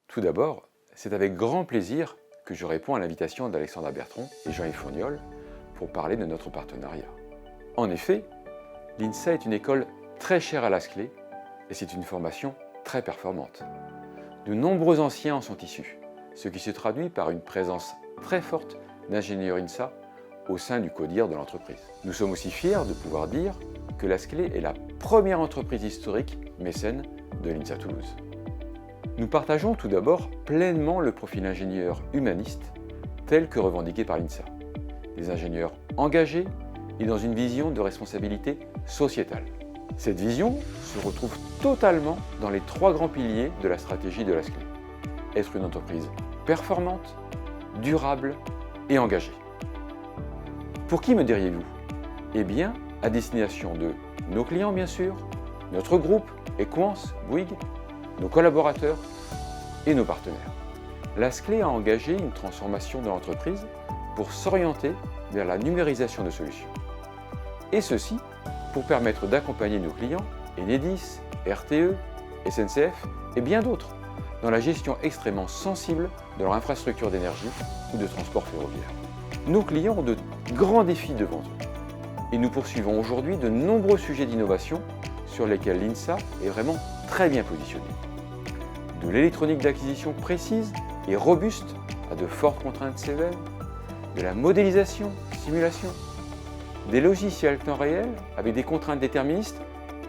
Tout d'abord, c'est avec grand plaisir que je réponds à l'invitation d'Alexandra Bertrand et Jean-Yves Fourniol pour parler de notre partenariat. En effet, l'INSA est une école très chère à l'Asclé et c'est une formation très performante. De nombreux anciens en sont issus, ce qui se traduit par une présence très forte d'ingénieurs INSA au sein du CODIR de l'entreprise. Nous sommes aussi fiers de pouvoir dire que l'Asclé est la première entreprise historique mécène de l'INSA Toulouse. Nous partageons tout d'abord pleinement le profil ingénieur humaniste tel que revendiqué par l'INSA. Des ingénieurs engagés et dans une vision de responsabilité sociétale. Cette vision se retrouve totalement dans les 3 grands piliers de la stratégie de l'Asclé. Être une entreprise performante, durable et engagée. Pour qui me diriez-vous? Eh bien, à destination de nos clients bien sûr, notre groupe Equans, Bouygues, nos collaborateurs et nos partenaires. L'Asclé a engagé une transformation de l'entreprise pour s'orienter vers la numérisation de solutions. Et ceci pour permettre d'accompagner nos clients, Enedis, RTE, SNCF et bien d'autres, dans la gestion extrêmement sensible de leur infrastructure d'énergie ou de transport ferroviaire. Nos clients ont de grands défis devant eux et nous poursuivons aujourd'hui de nombreux sujets d'innovation sur lesquels l'INSA est vraiment très bien positionné. De l'électronique d'acquisition précise et robuste à de fortes contraintes sévères, de la modélisation, simulation, des logiciels temps réel avec des contraintes déterministes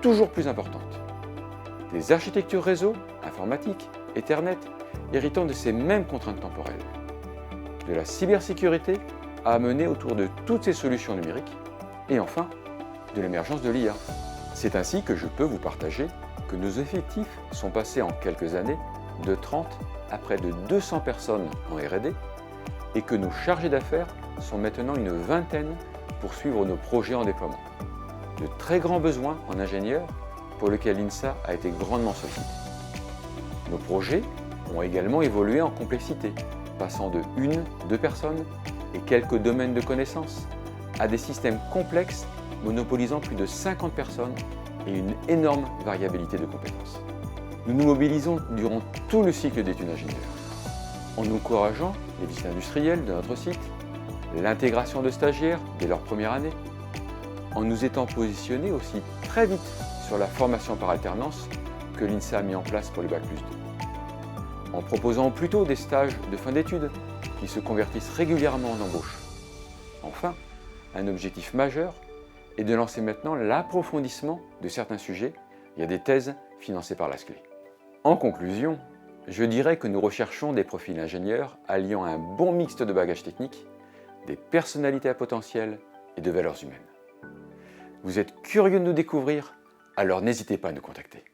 toujours plus importantes, des architectures réseau, informatique, Ethernet, héritant de ces mêmes contraintes temporelles, de la cybersécurité à amener autour de toutes ces solutions numériques, et enfin, de l'émergence de l'IA. C'est ainsi que je peux vous partager que nos effectifs sont passés en quelques années de 30 à près de 200 personnes en R&D et que nos chargés d'affaires sont maintenant une vingtaine pour suivre nos projets en déploiement. De très grands besoins en ingénieurs pour lesquels l'INSA a été grandement sollicité. Nos projets ont également évolué en complexité, passant de 1-2 personnes et quelques domaines de connaissances à des systèmes complexes monopolisant plus de 50 personnes et une énorme variabilité de compétences. Nous nous mobilisons durant tout le cycle d'études ingénieurs, en encourageant les visites industrielles de notre site, l'intégration de stagiaires dès leur première année, en nous étant positionnés aussi très vite sur la formation par alternance que l'INSA a mis en place pour le Bac+2, en proposant plutôt des stages de fin d'études qui se convertissent régulièrement en embauche. Enfin, un objectif majeur est de lancer maintenant l'approfondissement de certains sujets via des thèses financées par l'Asclé. En conclusion, je dirais que nous recherchons des profils ingénieurs alliant un bon mixte de bagages techniques, des personnalités à potentiel et de valeurs humaines. Vous êtes curieux de nous découvrir? Alors n'hésitez pas à nous contacter.